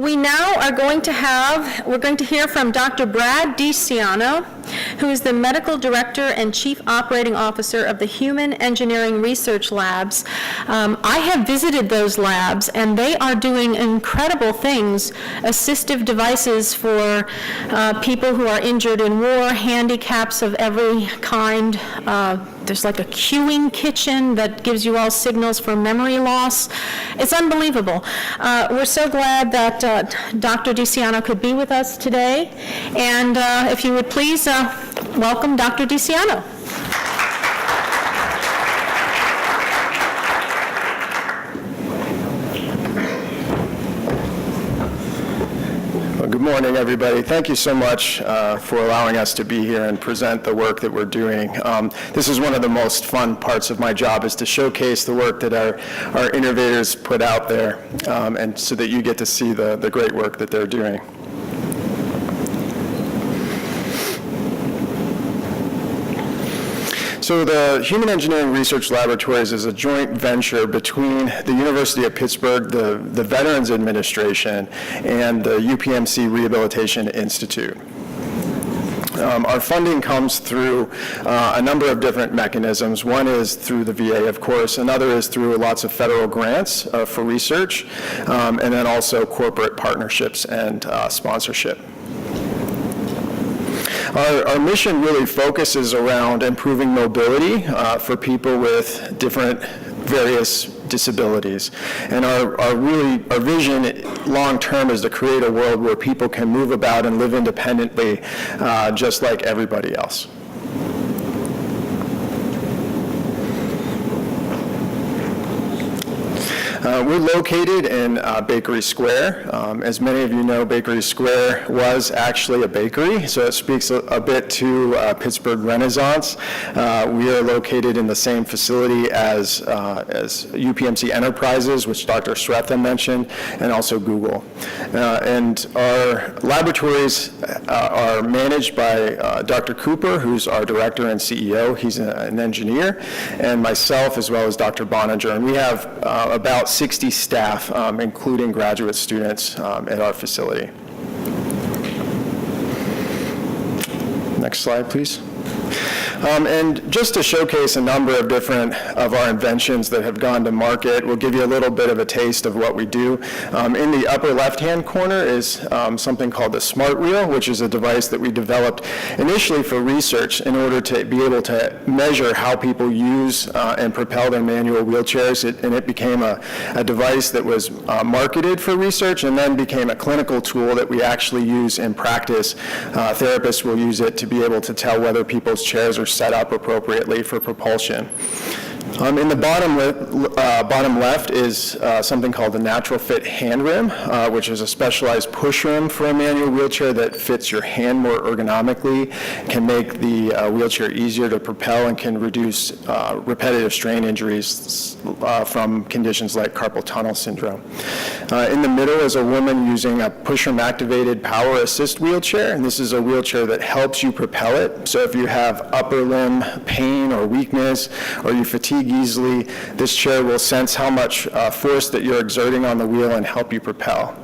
We now are going to we're going to hear from Dr. Brad Dicianno, who is the Medical Director and Chief Operating Officer of the Human Engineering Research Labs. I have visited those labs, and they are doing incredible things, assistive devices for people who are injured in war, handicaps of every kind. There's like a queuing kitchen that gives you all signals for memory loss. It's unbelievable. We're so glad that Dr. Dicianno could be with us today. And if you would please welcome Dr. Dicianno. Good morning, everybody. Thank you so much for allowing us to be here and present the work that we're doing. This is one of the most fun parts of my job, is to showcase the work that our innovators put out there, and so that you get to see the great work that they're doing. So the Human Engineering Research Laboratories is a joint venture between the University of Pittsburgh, the Veterans Administration, and the UPMC Rehabilitation Institute. Our funding comes through a number of different mechanisms. One is through the VA, of course. Another is through lots of federal grants for research, and then also corporate partnerships and sponsorship. Our mission really focuses around improving mobility for people with different various disabilities. And our vision long-term is to create a world where people can move about and live independently just like everybody else. We're located in Bakery Square. As many of you know, Bakery Square was actually a bakery, so it speaks a bit to Pittsburgh Renaissance. We are located in the same facility as UPMC Enterprises, which Dr. Sretha mentioned, and also Google. And our laboratories are managed by Dr. Cooper, who's our Director and CEO. He's an engineer, and myself, as well as Dr. Boninger. And we have about 60 staff, including graduate students at our facility. Next slide, please. And just to showcase a number of different of our inventions that have gone to market, we'll give you a little bit of a taste of what we do. In the upper left-hand corner is something called the Smart Wheel, which is a device that we developed initially for research in order to be able to measure how people use and propel their manual wheelchairs. And it became a device that was marketed for research and then became a clinical tool that we actually use in practice. Therapists will use it to be able to tell whether people's chairs are set up appropriately for propulsion. In the bottom left is something called the Natural Fit Hand Rim, which is a specialized push rim for a manual wheelchair that fits your hand more ergonomically, can make the wheelchair easier to propel, and can reduce repetitive strain injuries from conditions like carpal tunnel syndrome. In the middle is a woman using a push rim activated power assist wheelchair, and this is a wheelchair that helps you propel it. So if you have upper limb pain or weakness, or you fatigue easily, this chair will sense how much force that you're exerting on the wheel and help you propel.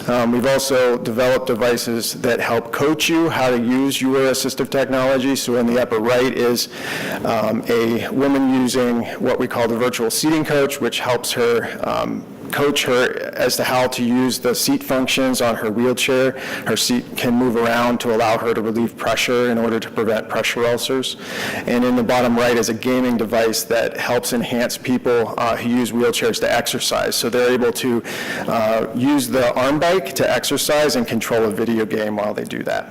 We've also developed devices that help coach you how to use your assistive technology. So in the upper right is a woman using what we call the virtual seating coach, which helps her coach her as to how to use the seat functions on her wheelchair. Her seat can move around to allow her to relieve pressure in order to prevent pressure ulcers. And in the bottom right is a gaming device that helps enhance people who use wheelchairs to exercise. So they're able to use the arm bike to exercise and control a video game while they do that.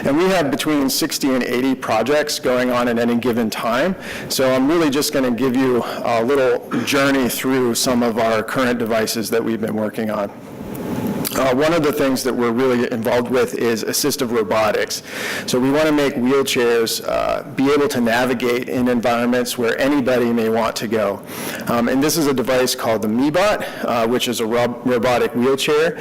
And we have between 60 and 80 projects going on at any given time. So I'm really just going to give you a little journey through some of our current devices that we've been working on. One of the things that we're really involved with is assistive robotics. So we want to make wheelchairs be able to navigate in environments where anybody may want to go. And this is a device called the MEBot, which is a robotic wheelchair.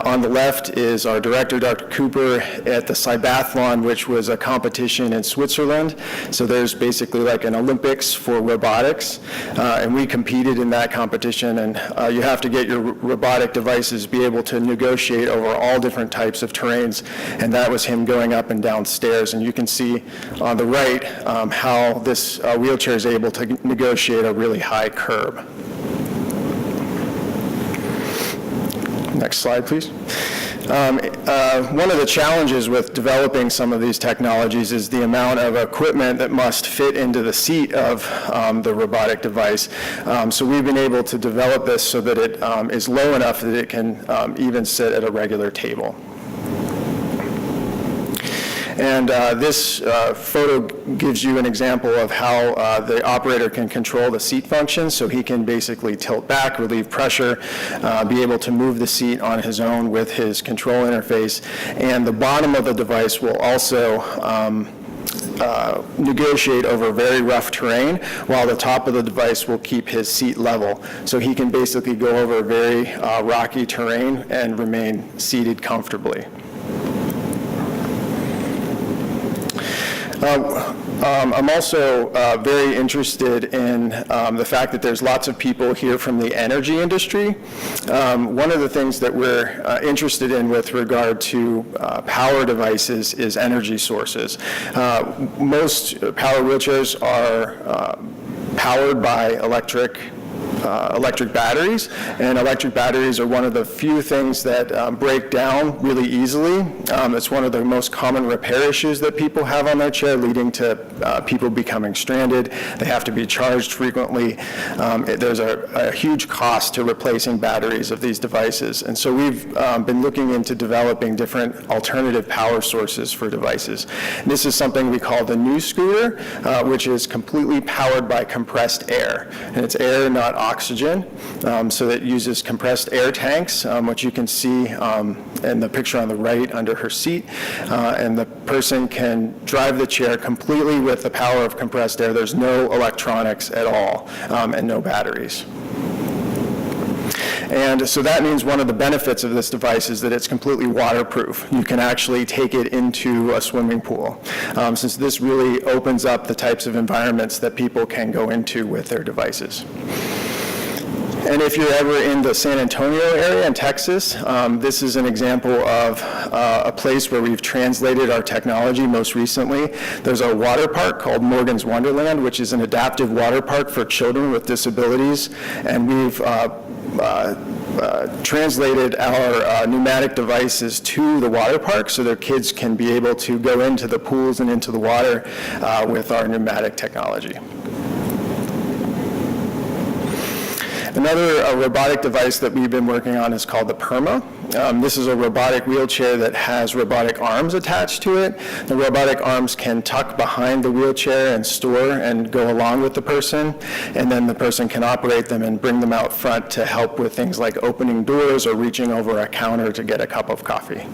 On the left is our director, Dr. Cooper, at the Cybathlon, which was a competition in Switzerland. So there's basically like an Olympics for robotics. And we competed in that competition. And you have to get your robotic devices be able to negotiate over all different types of terrains, and that was him going up and down stairs. And you can see on the right how this wheelchair is able to negotiate a really high curb. Next slide, please. One of the challenges with developing some of these technologies is the amount of equipment that must fit into the seat of the robotic device. So we've been able to develop this so that it is low enough that it can even sit at a regular table. And this photo gives you an example of how the operator can control the seat function. So he can basically tilt back, relieve pressure, be able to move the seat on his own with his control interface. And the bottom of the device will also negotiate over very rough terrain, while the top of the device will keep his seat level. So he can basically go over very rocky terrain and remain seated comfortably. I'm also very interested in the fact that there's lots of people here from the energy industry. One of the things that we're interested in with regard to power devices is energy sources. Most power wheelchairs are powered by electric batteries, and electric batteries are one of the few things that break down really easily. It's one of the most common repair issues that people have on their chair, leading to people becoming stranded. They have to be charged frequently. There's a huge cost to replacing batteries of these devices, and so we've been looking into developing different alternative power sources for devices. And this is something we call the new scooter, which is completely powered by compressed air, and it's air, not oxygen, so it uses compressed air tanks, which you can see in the picture on the right under her seat, and the person can drive the chair completely with the power of compressed air. There's no electronics at all, and no batteries. And so that means one of the benefits of this device is that it's completely waterproof. You can actually take it into a swimming pool, since this really opens up the types of environments that people can go into with their devices. And if you're ever in the San Antonio area in Texas, this is an example of a place where we've translated our technology most recently. There's a water park called Morgan's Wonderland, which is an adaptive water park for children with disabilities. And we've translated our pneumatic devices to the water park so their kids can be able to go into the pools and into the water with our pneumatic technology. Another robotic device that we've been working on is called the PERMA. This is a robotic wheelchair that has robotic arms attached to it. The robotic arms can tuck behind the wheelchair and store and go along with the person, and then the person can operate them and bring them out front to help with things like opening doors or reaching over a counter to get a cup of coffee.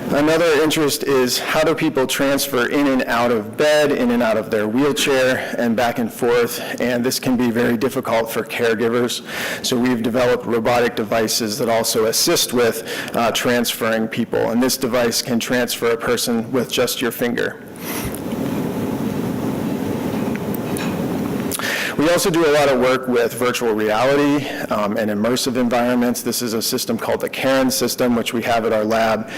Another interest is how do people transfer in and out of bed, in and out of their wheelchair, and back and forth, and this can be very difficult for caregivers. So we've developed robotic devices that also assist with transferring people, and this device can transfer a person with just your finger. We also do a lot of work with virtual reality and immersive environments. This is a system called the Karen system, which we have at our lab,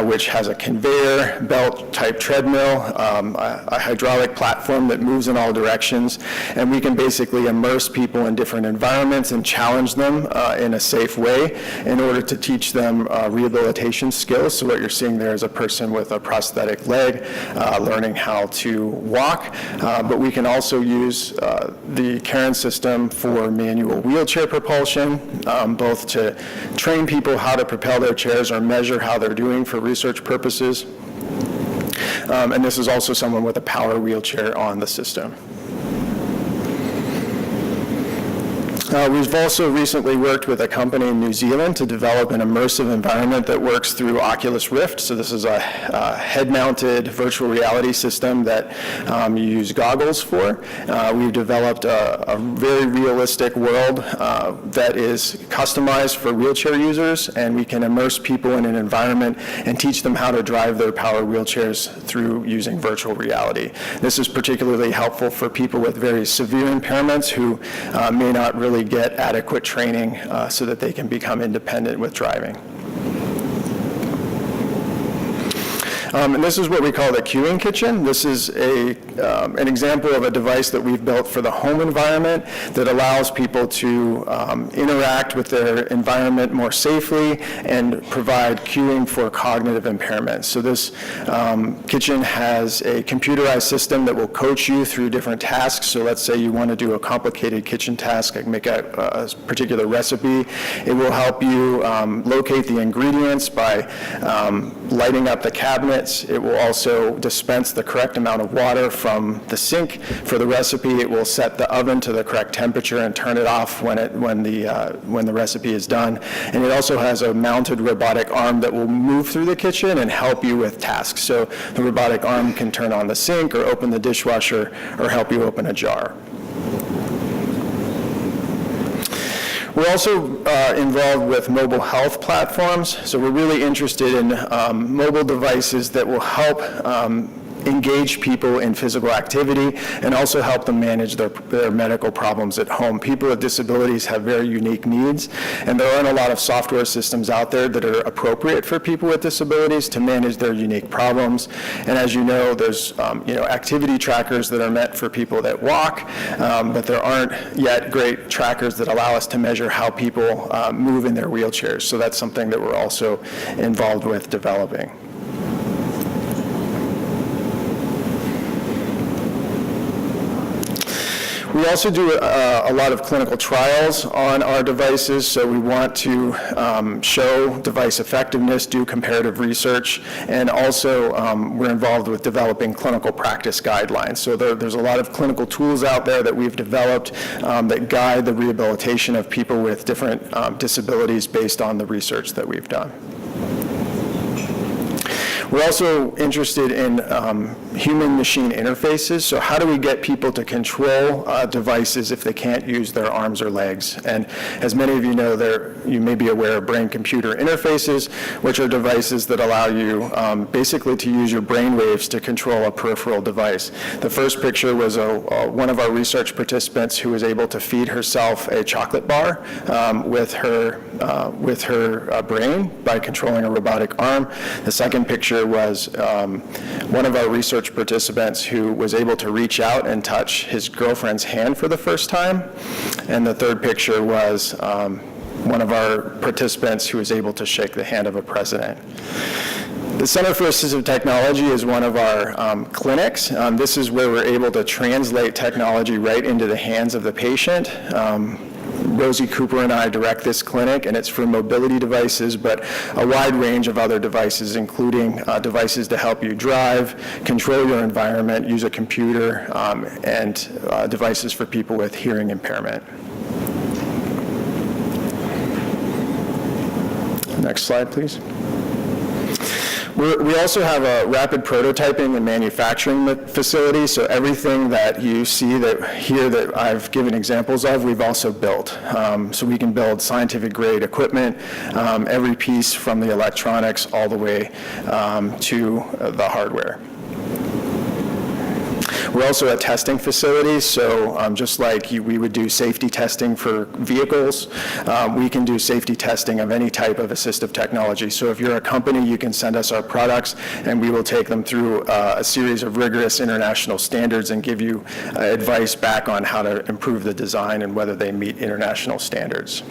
which has a conveyor belt type treadmill, a hydraulic platform that moves in all directions, and we can basically immerse people in different environments and challenge them in a safe way in order to teach them rehabilitation skills. So what you're seeing there is a person with a prosthetic leg learning how to walk, but we can also use the Karen system for manual wheelchair propulsion, both to train people how to propel their chairs or measure how they're doing for research purposes. And this is also someone with a power wheelchair on the system. We've also recently worked with a company in New Zealand to develop an immersive environment that works through Oculus Rift. So this is a head-mounted virtual reality system that you use goggles for. We've developed a very realistic world that is customized for wheelchair users, and we can immerse people in an environment and teach them how to drive their power wheelchairs through using virtual reality. This is particularly helpful for people with very severe impairments who may not really get adequate training so that they can become independent with driving. And this is what we call the queuing kitchen. This is an example of a device that we've built for the home environment that allows people to interact with their environment more safely and provide queuing for cognitive impairments. So this kitchen has a computerized system that will coach you through different tasks. So let's say you want to do a complicated kitchen task, like make a particular recipe. It will help you locate the ingredients by lighting up the cabinets. It will also dispense the correct amount of water from the sink for the recipe. It will set the oven to the correct temperature and turn it off when the recipe is done. And it also has a mounted robotic arm that will move through the kitchen and help you with tasks. So the robotic arm can turn on the sink or open the dishwasher or help you open a jar. We're also involved with mobile health platforms, so we're really interested in mobile devices that will help engage people in physical activity and also help them manage their medical problems at home. People with disabilities have very unique needs, and there aren't a lot of software systems out there that are appropriate for people with disabilities to manage their unique problems. And as you know, there's activity trackers that are meant for people that walk, but there aren't yet great trackers that allow us to measure how people move in their wheelchairs. So that's something that we're also involved with developing. We also do a lot of clinical trials on our devices, so we want to show device effectiveness, do comparative research, and also we're involved with developing clinical practice guidelines. So there's a lot of clinical tools out there that we've developed that guide the rehabilitation of people with different disabilities based on the research that we've done. We're also interested in human-machine interfaces. So how do we get people to control devices if they can't use their arms or legs? And as many of you know, you may be aware of brain-computer interfaces, which are devices that allow you basically to use your brain waves to control a peripheral device. The first picture was one of our research participants who was able to feed herself a chocolate bar with her brain by controlling a robotic arm. The second picture was one of our research participants who was able to reach out and touch his girlfriend's hand for the first time. And the third picture was one of our participants who was able to shake the hand of a president. The Center for Assistive Technology is one of our clinics. This is where we're able to translate technology right into the hands of the patient. Rosie Cooper and I direct this clinic, and it's for mobility devices, but a wide range of other devices, including devices to help you drive, control your environment, use a computer, and devices for people with hearing impairment. Next slide, please. We also have a rapid prototyping and manufacturing facility, so everything that you see here that I've given examples of, we've also built. So we can build scientific-grade equipment, every piece from the electronics all the way to the hardware. We're also a testing facility, so just like we would do safety testing for vehicles, we can do safety testing of any type of assistive technology. So if you're a company, you can send us our products, and we will take them through a series of rigorous international standards and give you advice back on how to improve the design and whether they meet international standards.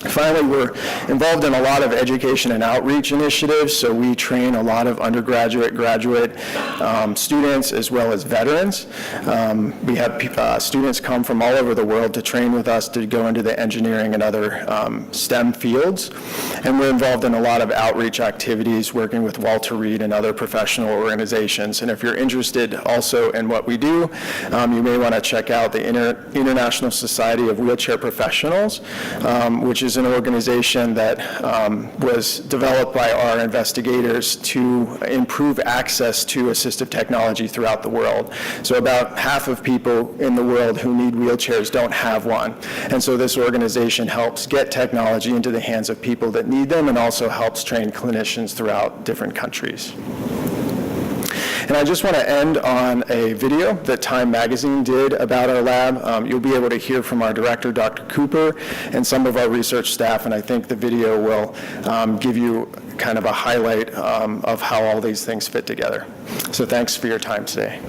Finally, we're involved in a lot of education and outreach initiatives, so we train a lot of undergraduate, graduate students as well as veterans. We have students come from all over the world to train with us to go into the engineering and other STEM fields, and we're involved in a lot of outreach activities working with Walter Reed and other professional organizations. And if you're interested also in what we do, you may want to check out the International Society of Wheelchair Professionals, which is an organization that was developed by our investigators to improve access to assistive technology throughout the world. So about half of people in the world who need wheelchairs don't have one. And so this organization helps get technology into the hands of people that need them and also helps train clinicians throughout different countries. And I just want to end on a video that Time Magazine did about our lab. You'll be able to hear from our director, Dr. Cooper, and some of our research staff, and I think the video will give you kind of a highlight of how all these things fit together. So thanks for your time today.